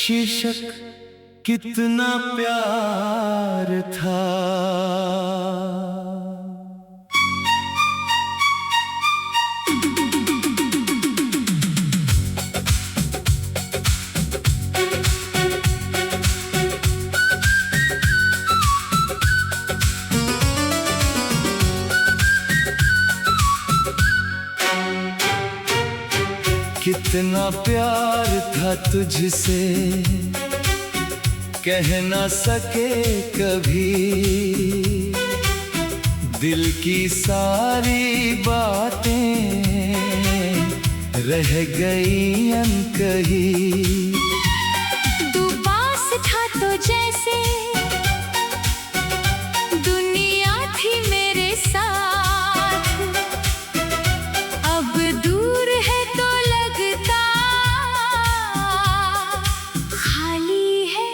शीर्षक कितना प्यार था। कितना प्यार था तुझसे कह ना सके कभी, दिल की सारी बातें रह गई अनकही। तू पास था तो जैसे दुनिया थी मेरे साथ, अब दूर है तो लगता खाली है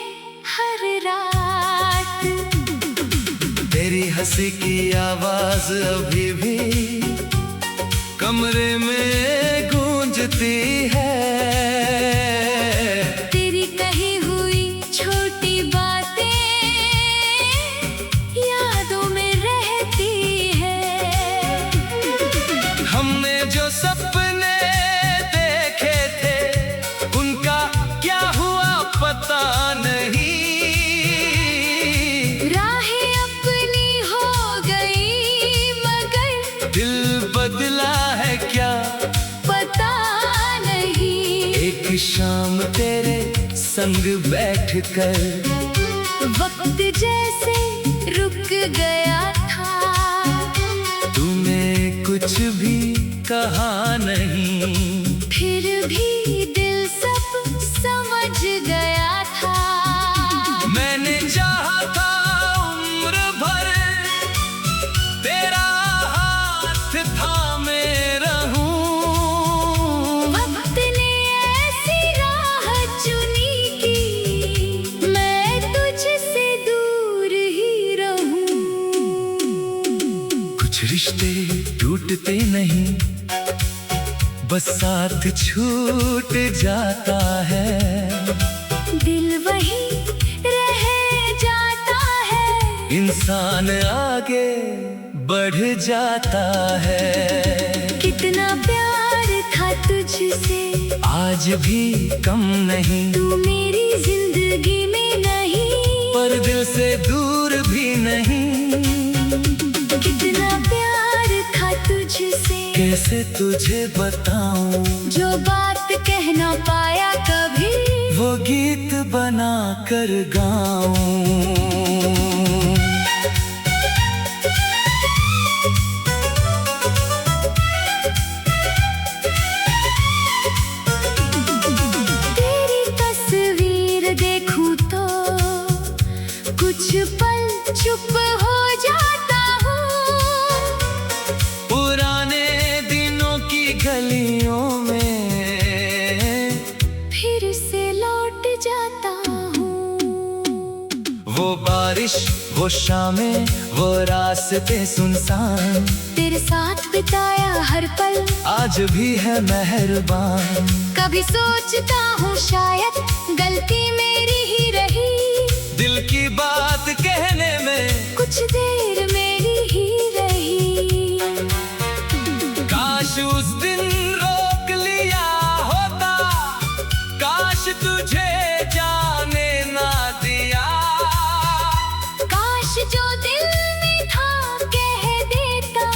हर रात। तेरी हंसी की आवाज अभी भी कमरे में गूंजती है। तेरी कही हुई छोटी बातें यादों में रहती है। हमने जो सपने देखे थे उनका क्या हुआ पता नहीं। राहें अपनी हो गई मगर दिल बदला है क्या पता नहीं। एक शाम तेरे संग बैठकर वक्त जैसे रुक गया था, तूने कुछ भी कहा नहीं, फिर भी दिल सब समझ गया था। मैंने चाहा था उम्र भर तेरा हाथ थामे रहूं। वक्त ने ऐसी राह चुनी कि मैं तुझसे दूर ही रहूं। कुछ रिश्ते टूटते नहीं, बस साथ छूट जाता है। दिल वहीं रह जाता है, इंसान आगे बढ़ जाता है। कितना प्यार था तुझसे आज भी कम नहीं, तू मेरी जिंदगी में नहीं, पर दिल से दूर भी नहीं। कितना प्यार था तुझसे कैसे तुझे बताऊं, जो बात कह ना पाया कभी, वो गीत बना कर गाऊं। तेरी तस्वीर देखूं तो कुछ पल चुप हो जाता हूँ। पुराने दिनों की गलियों में फिर से लौट जाता हूँ। वो बारिश, वो शामें, वो रास्ते सुनसान, तेरे साथ बिताया हर पल आज भी है मेहरबान। कभी सोचता हूँ शायद गलती मेरी ही रही, दिल की बात कहने में कुछ देर मेरी ही रही। काश उस दिन रोक लिया होता, काश तुझे जाने ना दिया। काश जो दिल में था कह देता,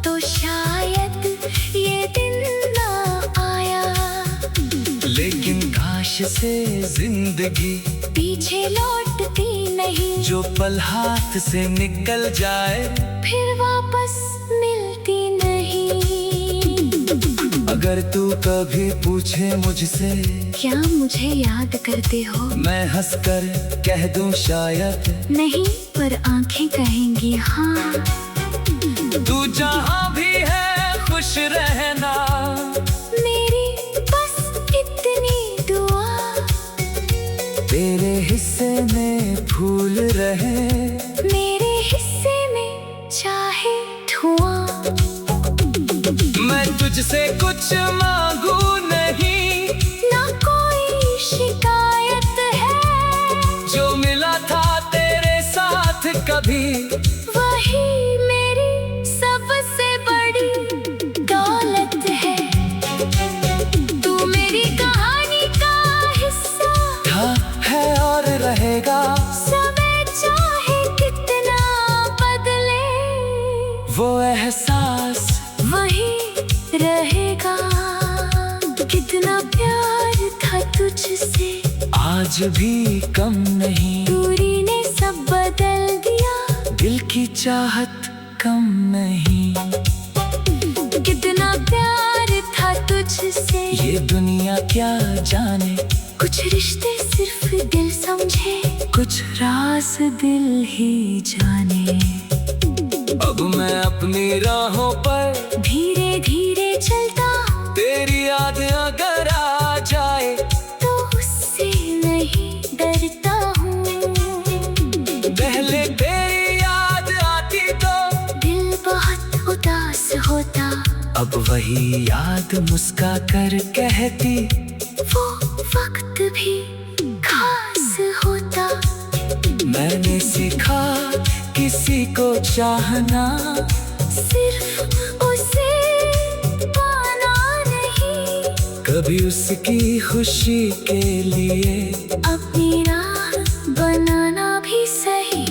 तो शायद ये दिन ना आया। लेकिन काश से जिंदगी पीछे लौटती नहीं, जो पल हाथ से निकल जाए फिर वापस मिलती नहीं। अगर तू कभी पूछे मुझसे क्या मुझे याद करते हो, मैं हंसकर कह दूं शायद नहीं, पर आंखें कहेंगी हाँ। तू जहां भी है खुश रहना, मेरी बस इतनी दुआ, तेरे हिस्से में फूल रहे, मेरे हिस्से में चाहे धुआं। मैं तुझसे कुछ मांगू नहीं, ना कोई शिकायत रहेगा। कितना प्यार था तुझसे, आज भी कम नहीं। दूरी ने सब बदल दिया, दिल की चाहत कम नहीं। कितना प्यार था तुझसे, ये दुनिया क्या जाने, कुछ रिश्ते सिर्फ दिल समझे, कुछ राज दिल ही जाने। अब मैं अपनी राहों पर धीरे धीरे चलता, तेरी याद अगर आ जाए तो उससे नहीं डरता हूँ। पहले तेरी याद आती तो दिल बहुत उदास होता, अब वही याद मुस्का कर कहती, वो वक्त भी खास होता। मैंने सीखा किसी को चाहना, सिर्फ उसे पाना नहीं, कभी उसकी खुशी के लिए अपनी राह बनाना भी सही।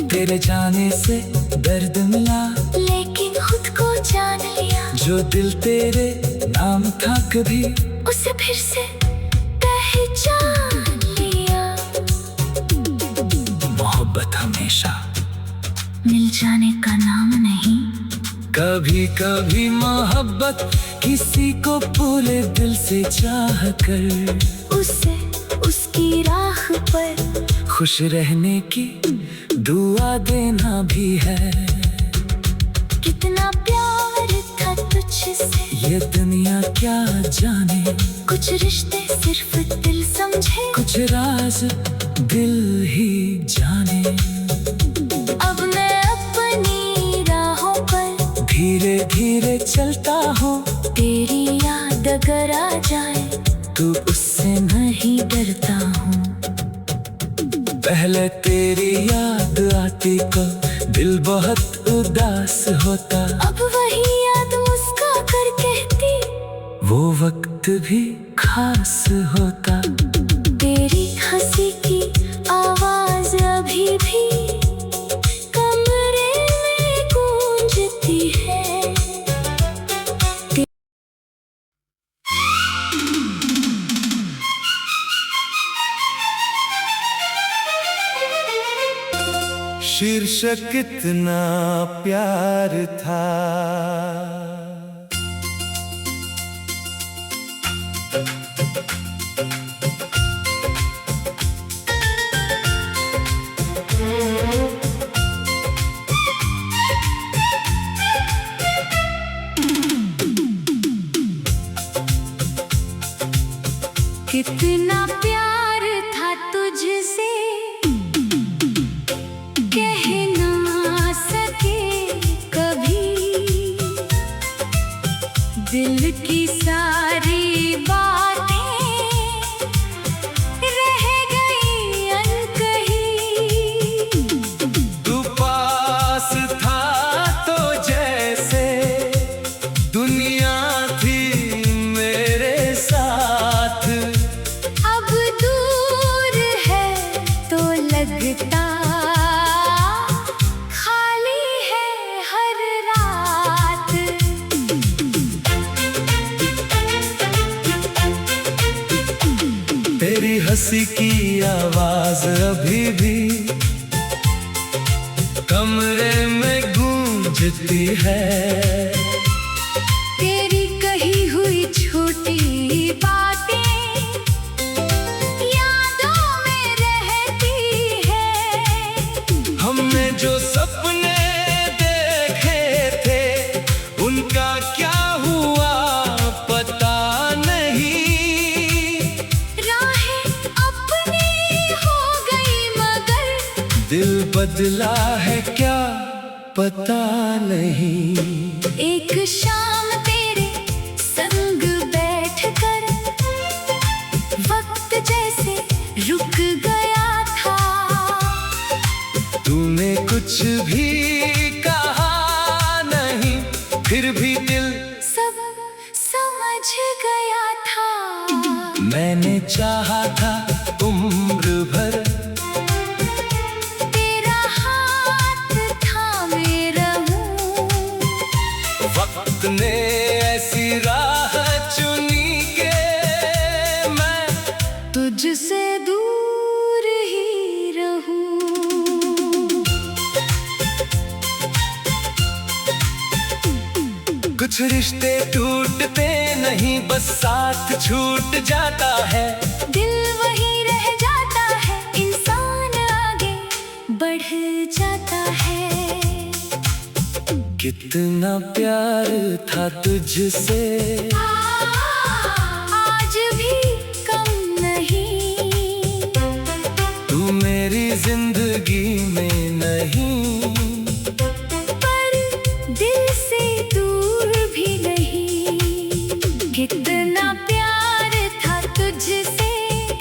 तेरे जाने से दर्द मिला, लेकिन खुद को जान लिया, जो दिल तेरे नाम था कभी उसे फिर से पहचान लिया। मोहब्बत हमेशा मिल जाने का नाम नहीं, कभी कभी मोहब्बत किसी को पूरे दिल से चाह कर उसे उसकी राह पर खुश रहने की दुआ देना भी है। कितना प्यार था तुझसे, ये दुनिया क्या जाने, कुछ रिश्ते सिर्फ दिल समझे, कुछ राज दिल ही जाने। अब मैं अपनी राहों पर धीरे धीरे चलता हूँ, तेरी याद अगर आ जाए तू उससे नहीं डरता हूँ। पहले तेरी याद आती को दिल बहुत उदास होता, अब वही याद मुस्का कर कहती, वो वक्त भी खास होता। तेरी हंसी की आवाज अभी भी कमरे में गूंजती है। शीर्षक कितना प्यार था, कितना प्यार था तुझसे, कह ना सके कभी, दिल की सारी बातें रह गई अनकही। तू पास था तो जैसे दुनिया थी मेरे साथ, अब दूर है तो लगता खाली है हर रात। तेरी हंसी की आवाज अभी भी कमरे में गूंजती है। तेरी कही हुई छोटी बातें यादों में रहती है। हमने जो सपने देखे थे उनका क्या हुआ पता नहीं, राहें अपनी हो गई मगर दिल बदला है क्या पता नहीं। एक शाम तेरे संग बैठकर वक्त जैसे रुक गया था। तूने कुछ भी कहा नहीं, फिर भी दिल सब समझ गया था। मैंने चाहा था उम्र भर तेरा हाथ थामे रहूं, वक्त ने ऐसी कुछ रिश्ते टूटते नहीं, बस साथ छूट जाता है। दिल वही रह जाता है, इंसान आगे बढ़ जाता है। कितना प्यार था तुझसे, आज भी कम नहीं। तू मेरी जिंदगी में नहीं, पर दिल से दूर भी नहीं। कितना प्यार था तुझसे,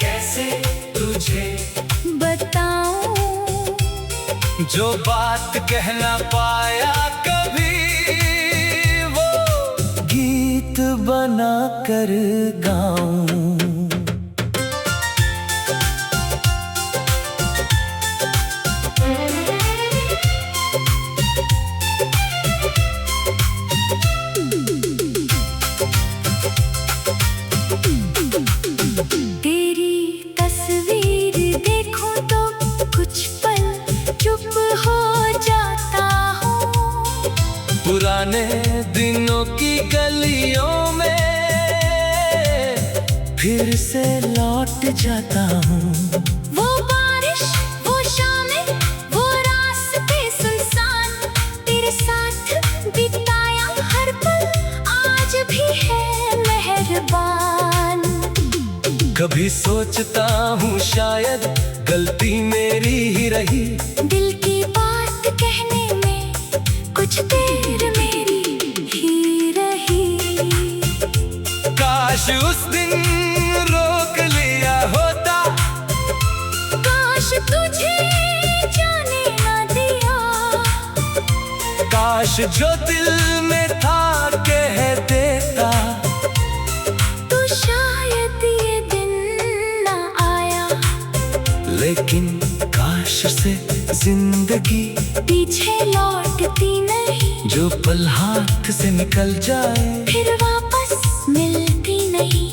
कैसे तुझे बताऊं। जो बात कह ना पाया कभी, वो गीत बना कर गाऊं। तेरी तस्वीर देखूं तो कुछ पल चुप हो जाता हूँ। पुराने दिनों की गलियों में फिर से लौट जाता हूँ। वो बारिश, वो शामें, वो रास्ते सुनसान, तेरे साथ बिताया हर पल आज भी है मेहरबान। कभी सोचता हूँ शायद गलती मेरी ही रही, दिल की बात कहने में कुछ देर मेरी ही रही। काश उस दिन रोक लिया होता, काश तुझे जाने ना दिया। काश जो दिल में था कह देता, तो शायद ये दिन ना आया। लेकिन काश से जिंदगी पीछे लौटती नहीं, जो पल हाथ से निकल जाए फिर वापस मिलती नहीं।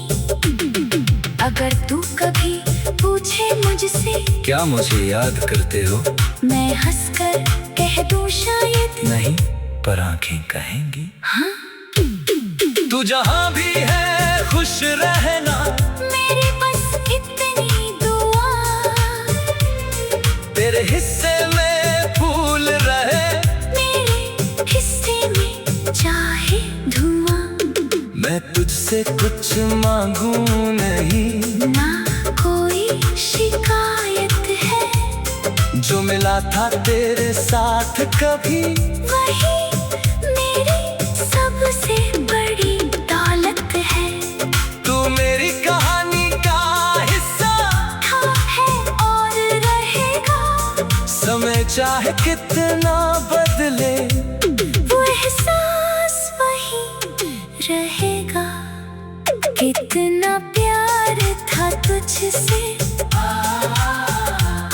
अगर तू कभी पूछे मुझसे, क्या मुझे याद करते हो? मैं हंसकर कह दूं शायद नहीं, पर आंखें कहेंगी हाँ। तू जहां भी है खुश रहना, मेरे बस इतनी दुआ। तेरे हिस्से में फूल रहे, मेरे हिस्से में चाहे धुआं। मैं तुझसे कुछ मांगू नहीं, ना कोई शिकायत है। जो मिला था तेरे साथ कभी, वही मेरी सबसे बड़ी दौलत है। तू मेरी कहानी का हिस्सा था है और रहेगा। समय चाहे कितना बदले, वो एहसास वही रहेगा। कितना प्यार था तुझसे,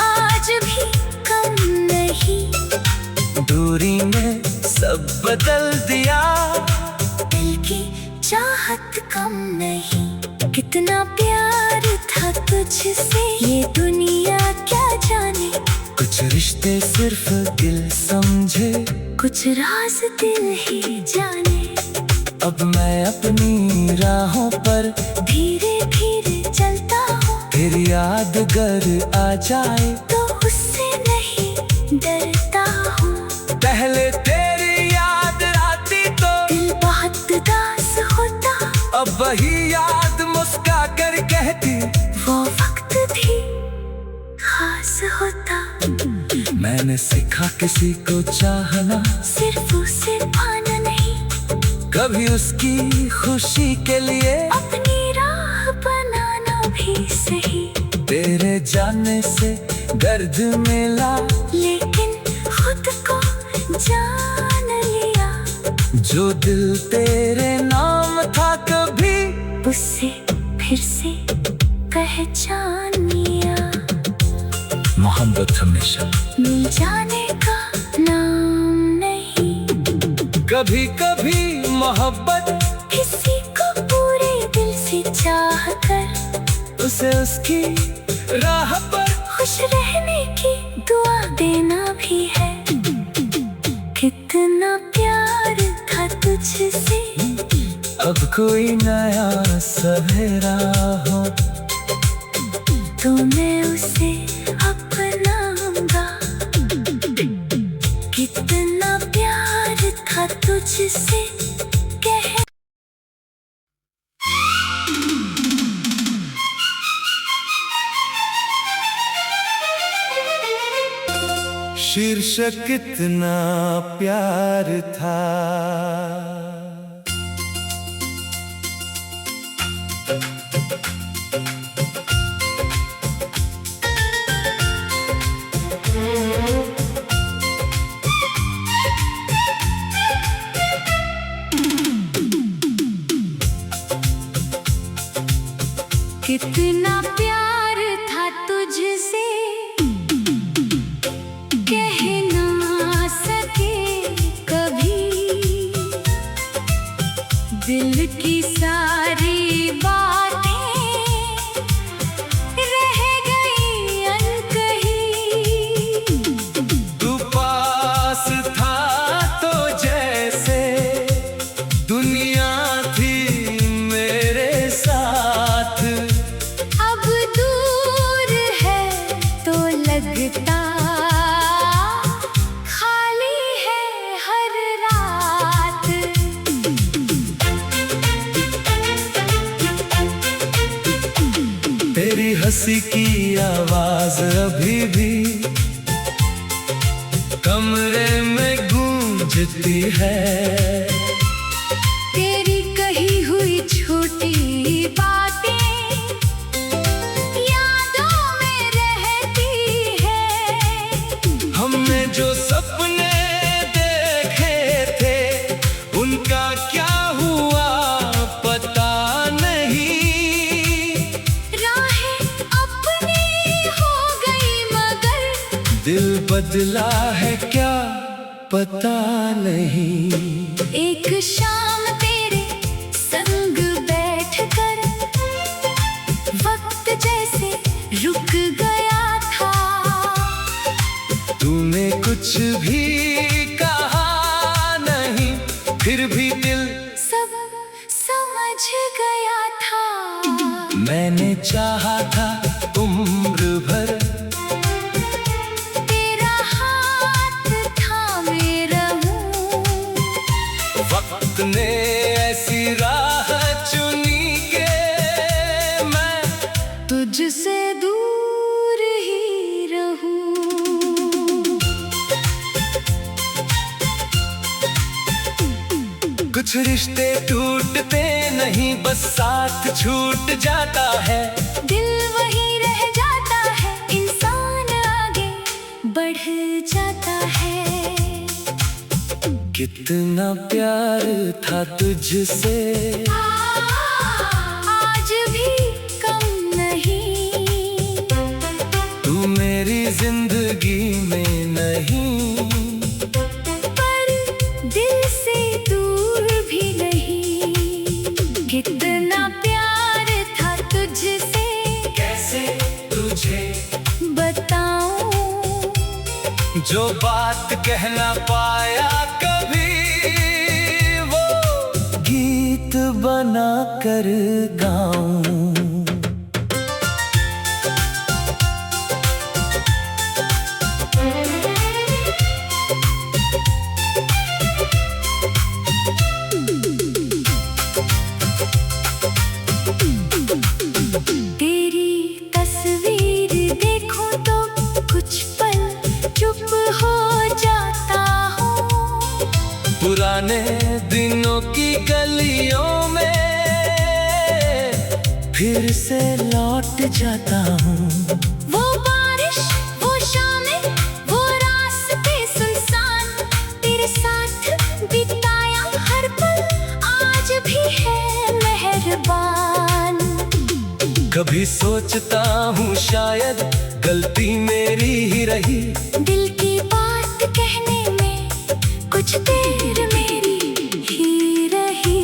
आज भी कम नहीं। दूरी ने सब बदल दिया, दिल की चाहत कम नहीं। कितना प्यार था तुझसे, ये दुनिया क्या जाने। कुछ रिश्ते सिर्फ दिल समझे, कुछ राज दिल ही जाने। अब मैं अपनी राहों पर धीरे धीरे चलता हूँ, फिर याद गर आ जाए तो उससे नहीं डरता हूँ। पहले तेरी याद आती तो दिल बहुत उदास होता, अब वही याद मुस्का कर कहती, वो वक्त भी खास होता। मैंने सीखा किसी को चाहना, सिर्फ उसे पाना नहीं, कभी उसकी खुशी के लिए अपनी राह बनाना भी सही। तेरे जाने से दर्द मिला, लेकिन खुद को जान लिया। जो दिल तेरे नाम था कभी, उससे फिर से पहचान लिया। मोहब्बत हमेशा मिल जाने का नाम नहीं। कभी कभी मोहब्बत किसी को पूरे दिल से चाह कर, उसे उसकी राह पर खुश रहने की दुआ देना भी है। कितना प्यार था तुझसे, अब कोई नया सवेरा हो तो मैं उसे अपनाऊंगा। कितना प्यार था तुझसे कह शीर्षक कितना प्यार था। कितना प्यार था तुझसे कह ना सके कभी। दिल की सारी बातें रह गई अनकही। तू पास था तो जैसे दुनिया थी मेरे साथ। अब दूर है तो लगता खाली है हर रात। तेरी हंसी की आवाज अभी भी कमरे में गूंजती है। तेरी कही हुई छोटी बातें यादों में रहती है। हमने जो सपने देखे थे उनका क्या हुआ पता नहीं। राहें अपनी हो गई मगर दिल बदला है क्या पता नहीं। एक शाम तेरे संग बैठकर वक्त जैसे रुक गया था। तूने कुछ भी कहा नहीं फिर भी दिल सब समझ गया था। मैंने चाहा था उम्र भर तेरा हाथ थामे रहूं। वक्त ने ऐसी राह चुनी के मैं तुझसे दूर ही रहूं। कुछ रिश्ते टूटते नहीं बस साथ छूट जाता है। दिल वही रह जाता है इंसान आगे बढ़ जाता है। कितना प्यार था तुझसे आज भी कम नहीं। तू मेरी जिंदगी में नहीं पर दिल से दूर भी नहीं। कितना प्यार था तुझसे कैसे तुझे बताऊं। जो बात कह ना पाया कभी वो गीत बना कर गाऊं। तेरी तस्वीर देखूं तो कुछ पल चुप हो जाता हूँ। पुराने दिनों की गलियों में फिर से लौट जाता हूँ। वो बारिश वो शामें वो रास्ते सुनसान तेरे साथ बिताया हर पल आज भी है मेहरबान। कभी सोचता हूँ शायद गलती मेरी ही रही। दिल की बात कहने में कुछ देर मेरी ही रही।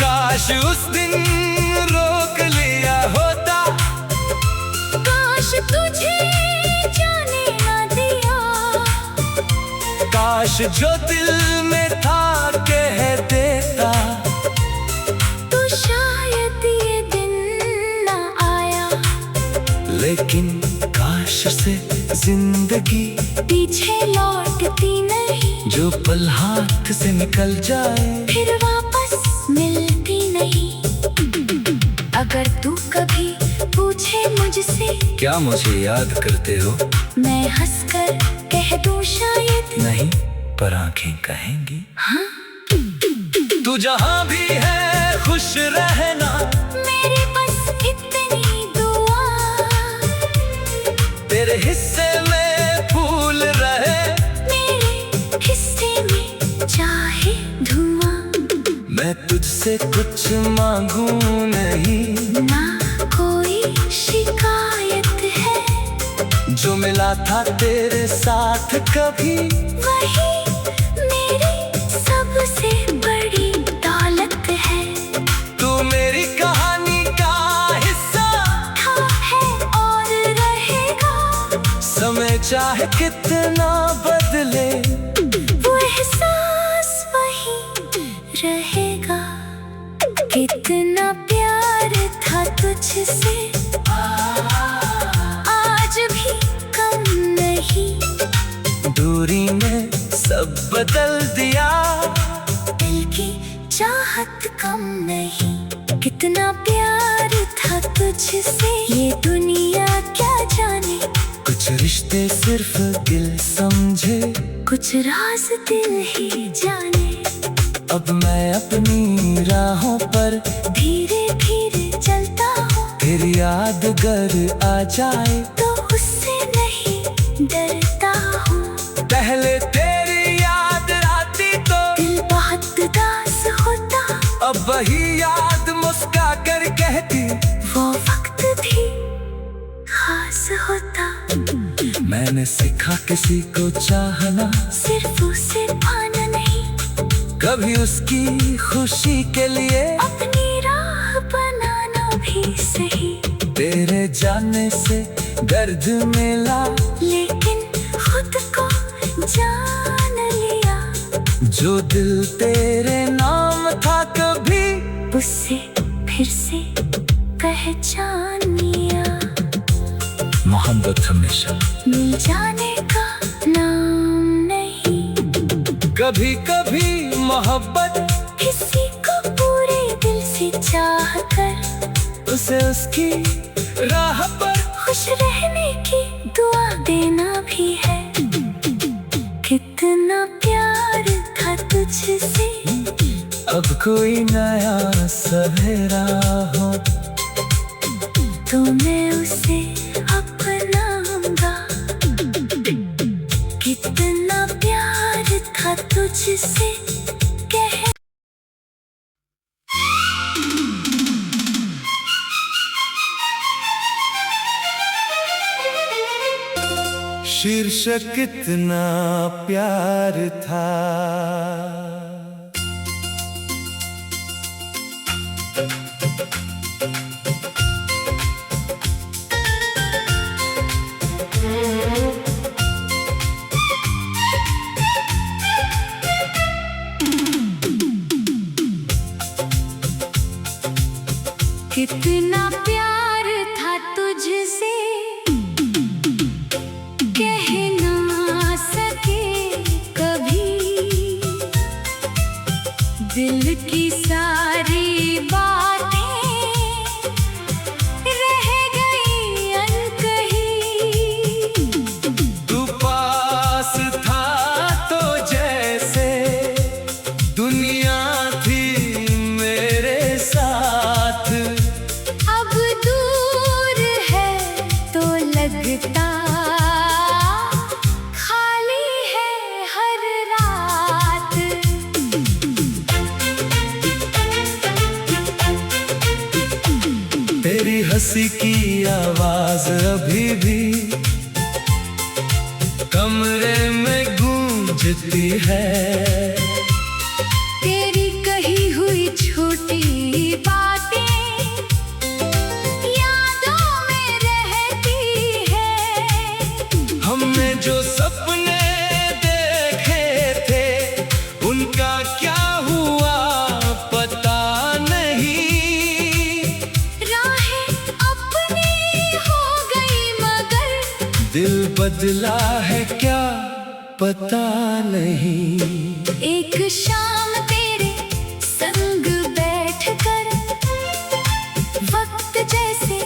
काश उस दिन रोक लिया होता। काश तुझे जाने ना दिया। काश जो दिल में था कह देता। लेकिन काश से जिंदगी पीछे लौटती नहीं, जो पल हाथ से निकल जाए फिर वापस मिलती नहीं। अगर तू कभी पूछे मुझसे क्या मुझे याद करते हो, मैं हंसकर कह दूं शायद नहीं, पर आंखें कहेंगी हाँ। तू जहां भी है खुश रहना, मेरे बस इतनी दुआ, तेरे हिस्से में फूल रहे, मेरे हिस्से में चाहे धुआं। मैं तुझसे कुछ मांगू नहीं, ना कोई शिकायत है, जो मिला था तेरे साथ कभी वही मेरी सबसे बड़ी दौलत है। तू मेरी कहानी का हिस्सा था है और रहेगा, समय चाहे कितना बदले, वो एहसास वही रहेगा। कितना प्यार था तुझसे, आज भी कम नहीं। दूरी ने सब बदल दिया, दिल की चाहत कम नहीं। कितना प्यार था तुझसे, ये दुनिया क्या जाने। कुछ रिश्ते सिर्फ दिल समझे, कुछ राज दिल ही जाने। अब मैं अपनी राहों पर धीरे धीरे चलता हूँ, फिर याद गर आ जाए तो उससे नहीं डरता हूँ। पहले तेरी याद आती तो दिल बहुत उदास होता, अब वही याद मुस्का कर कहती वो वक्त भी खास होता। मैंने सीखा किसी को चाहना, सिर्फ उसे पाना नहीं, कभी उसकी खुशी के लिए अपनी राह बनाना भी सही। तेरे जाने से दर्द मिला, लेकिन खुद को जान लिया, जो दिल तेरे नाम था कभी उससे फिर से पहचान लिया। मोहब्बत हमेशा मिल जाने का नाम नहीं, कभी कभी मोहब्बत किसी को पूरे दिल से चाह कर उसे उसकी राह पर खुश रहने की दुआ देना भी है। कितना प्यार था तुझसे, अब कोई नया सवेरा हो तो मैं उसे अपनाऊंगा। कितना प्यार था तुझसे, कह शीर्षक कितना प्यार था। कितना प्यार था तुझसे, कह ना सके कभी। दिल की सारी बातें रह गई अनकही। तू पास था तो जैसे दुनिया थी मेरे साथ, अब दूर है तो लगता खाली है हर रात। तेरी हंसी की आवाज अभी भी कमरे में गूंजती है। तेरी कही हुई छोटी बातें यादों में रहती है। हमने जो सपने देखे थे उनका क्या हुआ पता नहीं। राहें अपनी हो गई बदला है क्या पता नहीं। एक शाम तेरे संग बैठकर वक्त जैसे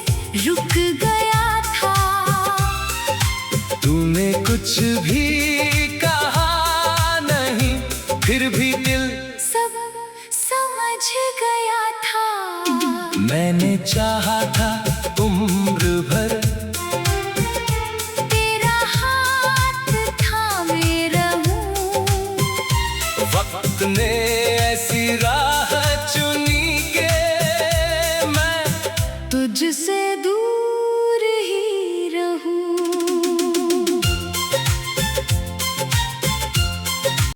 रुक गया था। तूने कुछ भी कहा नहीं, फिर भी दिल सब समझ गया था। मैंने चाहा था